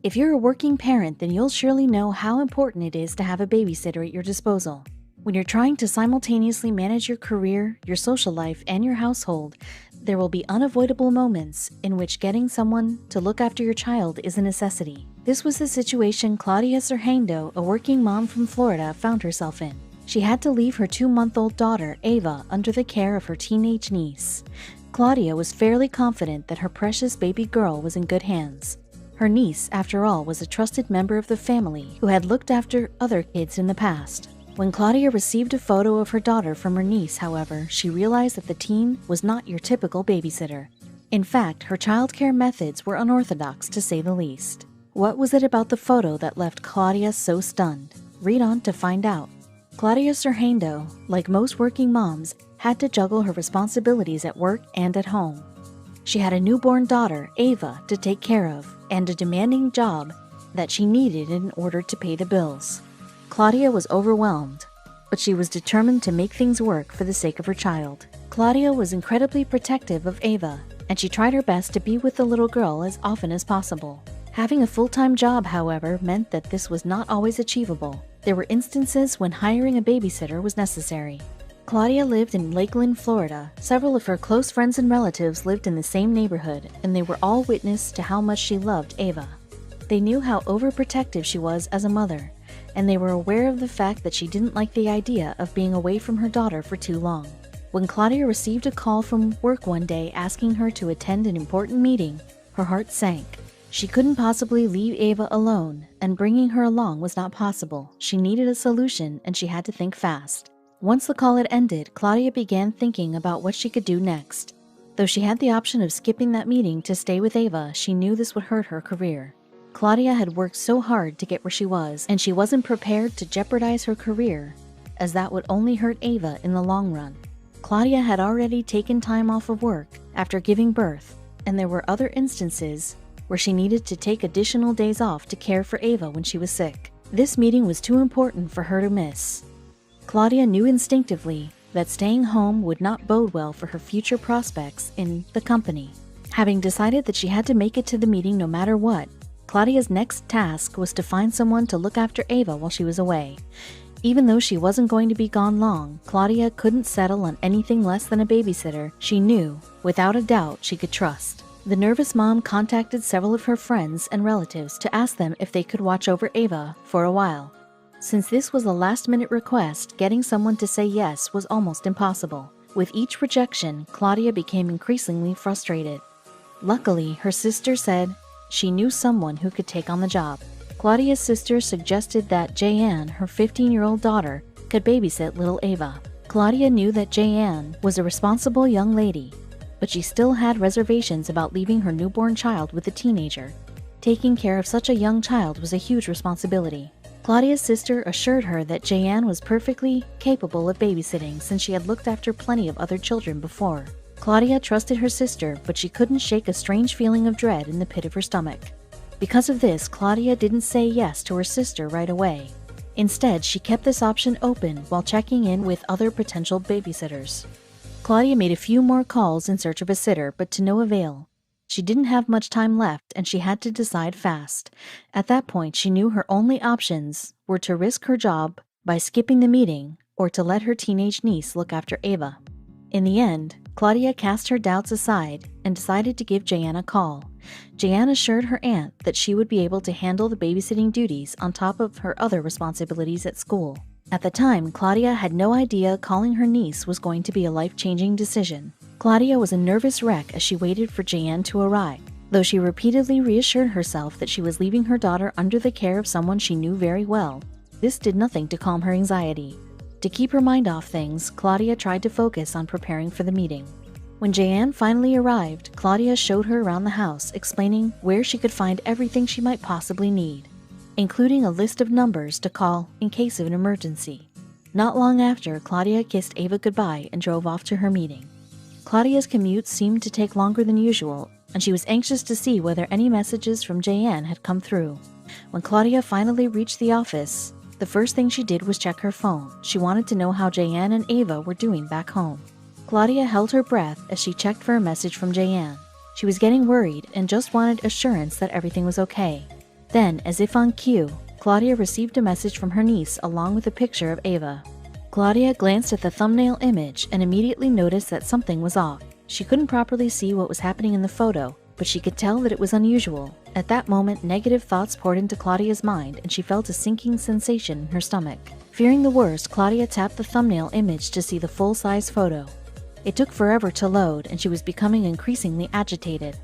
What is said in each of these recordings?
If you're a working parent, then you'll surely know how important it is to have a babysitter at your disposal. When you're trying to simultaneously manage your career, your social life, and your household, there will be unavoidable moments in which getting someone to look after your child is a necessity. This was the situation Claudia Serhando, a working mom from Florida, found herself in. She had to leave her 2-month-old daughter, Ava, under the care of her teenage niece. Claudia was fairly confident that her precious baby girl was in good hands. Her niece, after all, was a trusted member of the family who had looked after other kids in the past. When Claudia received a photo of her daughter from her niece, however, she realized that the teen was not your typical babysitter. In fact, her childcare methods were unorthodox, to say the least. What was it about the photo that left Claudia so stunned? Read on to find out. Claudia Serhando, like most working moms, had to juggle her responsibilities at work and at home. She had a newborn daughter, Ava, to take care of, and a demanding job that she needed in order to pay the bills. Claudia was overwhelmed, but she was determined to make things work for the sake of her child. Claudia was incredibly protective of Ava, and she tried her best to be with the little girl as often as possible. Having a full-time job, however, meant that this was not always achievable. There were instances when hiring a babysitter was necessary. Claudia lived in Lakeland, Florida. Several of her close friends and relatives lived in the same neighborhood, and they were all witness to how much she loved Ava. They knew how overprotective she was as a mother, and they were aware of the fact that she didn't like the idea of being away from her daughter for too long. When Claudia received a call from work one day asking her to attend an important meeting, her heart sank. She couldn't possibly leave Ava alone, and bringing her along was not possible. She needed a solution, and she had to think fast. Once the call had ended, Claudia began thinking about what she could do next. Though she had the option of skipping that meeting to stay with Ava, she knew this would hurt her career. Claudia had worked so hard to get where she was, and she wasn't prepared to jeopardize her career, as that would only hurt Ava in the long run. Claudia had already taken time off of work after giving birth, and there were other instances where she needed to take additional days off to care for Ava when she was sick. This meeting was too important for her to miss. Claudia knew instinctively that staying home would not bode well for her future prospects in the company. Having decided that she had to make it to the meeting no matter what, Claudia's next task was to find someone to look after Ava while she was away. Even though she wasn't going to be gone long, Claudia couldn't settle on anything less than a babysitter she knew, without a doubt, she could trust. The nervous mom contacted several of her friends and relatives to ask them if they could watch over Ava for a while. Since this was a last-minute request, getting someone to say yes was almost impossible. With each rejection, Claudia became increasingly frustrated. Luckily, her sister said she knew someone who could take on the job. Claudia's sister suggested that Jayanne, her 15-year-old daughter, could babysit little Ava. Claudia knew that Jayanne was a responsible young lady, but she still had reservations about leaving her newborn child with a teenager. Taking care of such a young child was a huge responsibility. Claudia's sister assured her that Jayanne was perfectly capable of babysitting since she had looked after plenty of other children before. Claudia trusted her sister, but she couldn't shake a strange feeling of dread in the pit of her stomach. Because of this, Claudia didn't say yes to her sister right away. Instead, she kept this option open while checking in with other potential babysitters. Claudia made a few more calls in search of a sitter, but to no avail. She didn't have much time left, and she had to decide fast. At that point, she knew her only options were to risk her job by skipping the meeting or to let her teenage niece look after Ava. In the end, Claudia cast her doubts aside and decided to give Jayanne a call. Jayanne assured her aunt that she would be able to handle the babysitting duties on top of her other responsibilities at school. At the time, Claudia had no idea calling her niece was going to be a life-changing decision. Claudia was a nervous wreck as she waited for Jayanne to arrive. Though she repeatedly reassured herself that she was leaving her daughter under the care of someone she knew very well, this did nothing to calm her anxiety. To keep her mind off things, Claudia tried to focus on preparing for the meeting. When Jayanne finally arrived, Claudia showed her around the house, explaining where she could find everything she might possibly need, including a list of numbers to call in case of an emergency. Not long after, Claudia kissed Ava goodbye and drove off to her meeting. Claudia's commute seemed to take longer than usual, and she was anxious to see whether any messages from Jayanne had come through. When Claudia finally reached the office, the first thing she did was check her phone. She wanted to know how Jayanne and Ava were doing back home. Claudia held her breath as she checked for a message from Jayanne. She was getting worried and just wanted assurance that everything was okay. Then, as if on cue, Claudia received a message from her niece along with a picture of Ava. Claudia glanced at the thumbnail image and immediately noticed that something was off. She couldn't properly see what was happening in the photo, but she could tell that it was unusual. At that moment, negative thoughts poured into Claudia's mind and she felt a sinking sensation in her stomach. Fearing the worst, Claudia tapped the thumbnail image to see the full-size photo. It took forever to load and she was becoming increasingly agitated.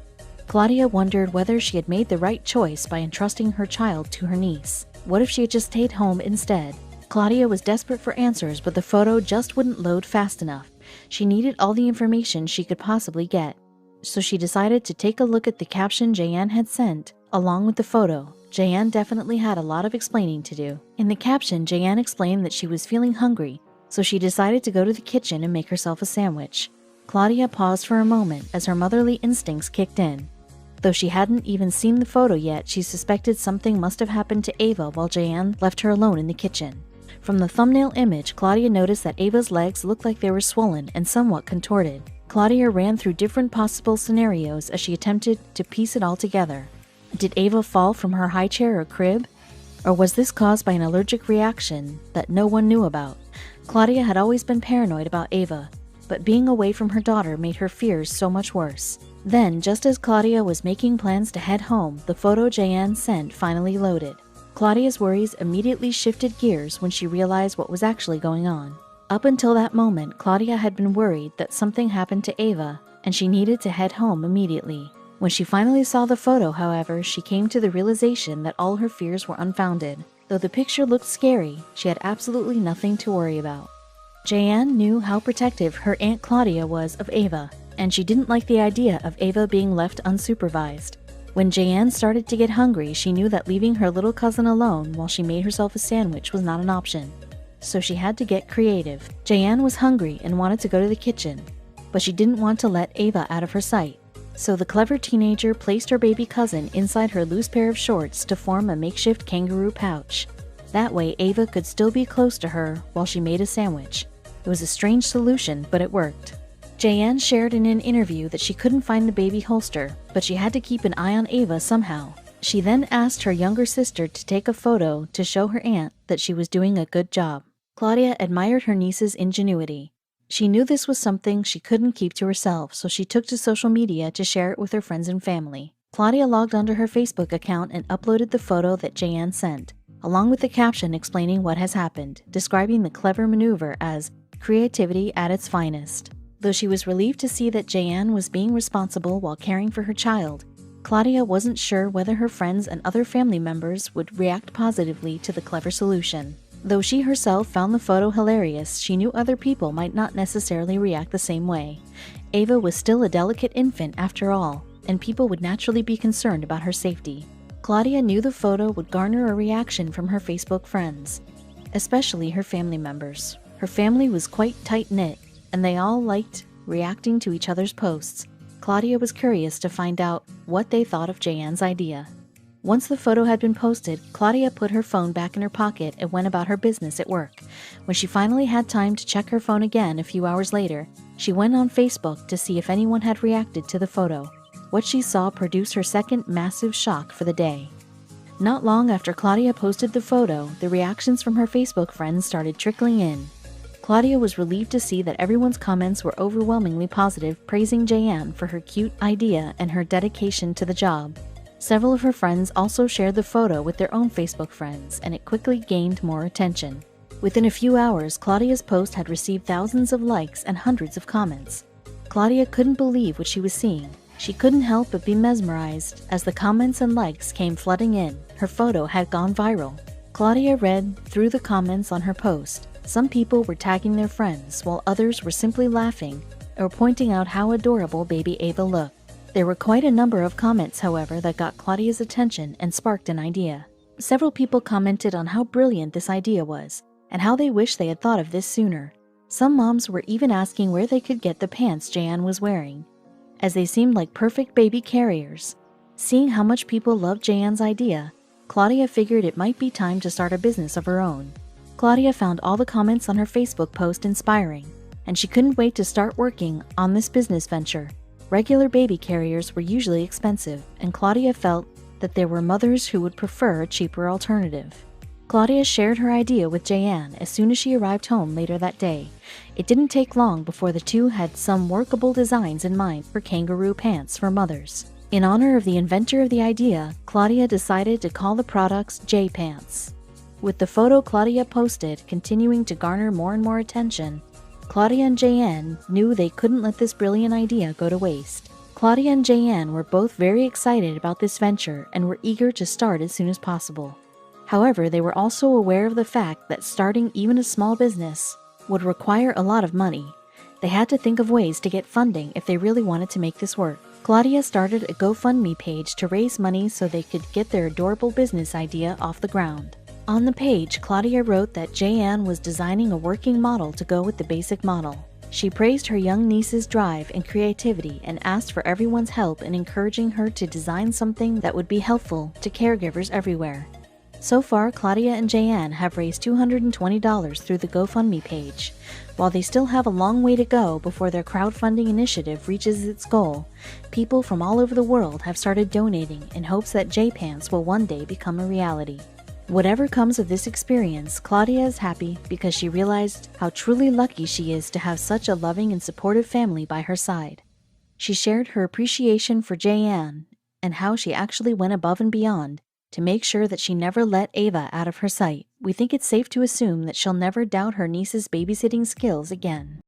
Claudia wondered whether she had made the right choice by entrusting her child to her niece. What if she had just stayed home instead? Claudia was desperate for answers, but the photo just wouldn't load fast enough. She needed all the information she could possibly get. So she decided to take a look at the caption Jayan had sent, along with the photo. Jayan definitely had a lot of explaining to do. In the caption, Jayan explained that she was feeling hungry, so she decided to go to the kitchen and make herself a sandwich. Claudia paused for a moment as her motherly instincts kicked in. Though she hadn't even seen the photo yet, she suspected something must have happened to Ava while Jayan left her alone in the kitchen. From the thumbnail image, Claudia noticed that Ava's legs looked like they were swollen and somewhat contorted. Claudia ran through different possible scenarios as she attempted to piece it all together. Did Ava fall from her high chair or crib? Or was this caused by an allergic reaction that no one knew about? Claudia had always been paranoid about Ava, but being away from her daughter made her fears so much worse. Then, just as Claudia was making plans to head home, the photo Jayan sent finally loaded. Claudia's worries immediately shifted gears when she realized what was actually going on. Up until that moment, Claudia had been worried that something happened to Ava, and she needed to head home immediately. When she finally saw the photo, however, she came to the realization that all her fears were unfounded. Though the picture looked scary, she had absolutely nothing to worry about. Jayan knew how protective her Aunt Claudia was of Ava, and she didn't like the idea of Ava being left unsupervised. When Jayan started to get hungry, she knew that leaving her little cousin alone while she made herself a sandwich was not an option. So she had to get creative. Jayan was hungry and wanted to go to the kitchen, but she didn't want to let Ava out of her sight. So the clever teenager placed her baby cousin inside her loose pair of shorts to form a makeshift kangaroo pouch. That way Ava could still be close to her while she made a sandwich. It was a strange solution, but it worked. Jayan shared in an interview that she couldn't find the baby holster, but she had to keep an eye on Ava somehow. She then asked her younger sister to take a photo to show her aunt that she was doing a good job. Claudia admired her niece's ingenuity. She knew this was something she couldn't keep to herself, so she took to social media to share it with her friends and family. Claudia logged onto her Facebook account and uploaded the photo that Jayan sent, along with the caption explaining what has happened, describing the clever maneuver as creativity at its finest. Though she was relieved to see that Jayan was being responsible while caring for her child, Claudia wasn't sure whether her friends and other family members would react positively to the clever solution. Though she herself found the photo hilarious, she knew other people might not necessarily react the same way. Ava was still a delicate infant after all, and people would naturally be concerned about her safety. Claudia knew the photo would garner a reaction from her Facebook friends, especially her family members. Her family was quite tight-knit, and they all liked reacting to each other's posts. Claudia was curious to find out what they thought of Jayan's idea. Once the photo had been posted, Claudia put her phone back in her pocket and went about her business at work. When she finally had time to check her phone again a few hours later, she went on Facebook to see if anyone had reacted to the photo. What she saw produced her second massive shock for the day. Not long after Claudia posted the photo, the reactions from her Facebook friends started trickling in. Claudia was relieved to see that everyone's comments were overwhelmingly positive, praising Jayan for her cute idea and her dedication to the job. Several of her friends also shared the photo with their own Facebook friends, and it quickly gained more attention. Within a few hours, Claudia's post had received thousands of likes and hundreds of comments. Claudia couldn't believe what she was seeing. She couldn't help but be mesmerized as the comments and likes came flooding in. Her photo had gone viral. Claudia read through the comments on her post. Some people were tagging their friends, while others were simply laughing or pointing out how adorable baby Ava looked. There were quite a number of comments, however, that got Claudia's attention and sparked an idea. Several people commented on how brilliant this idea was, and how they wished they had thought of this sooner. Some moms were even asking where they could get the pants Jayan was wearing, as they seemed like perfect baby carriers. Seeing how much people loved Jayan's idea, Claudia figured it might be time to start a business of her own. Claudia found all the comments on her Facebook post inspiring, and she couldn't wait to start working on this business venture. Regular baby carriers were usually expensive, and Claudia felt that there were mothers who would prefer a cheaper alternative. Claudia shared her idea with Jayanne as soon as she arrived home later that day. It didn't take long before the two had some workable designs in mind for kangaroo pants for mothers. In honor of the inventor of the idea, Claudia decided to call the products J Pants. With the photo Claudia posted continuing to garner more and more attention, Claudia and Jayanne knew they couldn't let this brilliant idea go to waste. Claudia and Jayanne were both very excited about this venture and were eager to start as soon as possible. However, they were also aware of the fact that starting even a small business would require a lot of money. They had to think of ways to get funding if they really wanted to make this work. Claudia started a GoFundMe page to raise money so they could get their adorable business idea off the ground. On the page, Claudia wrote that Jayanne was designing a working model to go with the basic model. She praised her young niece's drive and creativity and asked for everyone's help in encouraging her to design something that would be helpful to caregivers everywhere. So far, Claudia and Jayanne have raised $220 through the GoFundMe page. While they still have a long way to go before their crowdfunding initiative reaches its goal, people from all over the world have started donating in hopes that J-Pants will one day become a reality. Whatever comes of this experience, Claudia is happy because she realized how truly lucky she is to have such a loving and supportive family by her side. She shared her appreciation for Jayanne and how she actually went above and beyond to make sure that she never let Ava out of her sight. We think it's safe to assume that she'll never doubt her niece's babysitting skills again.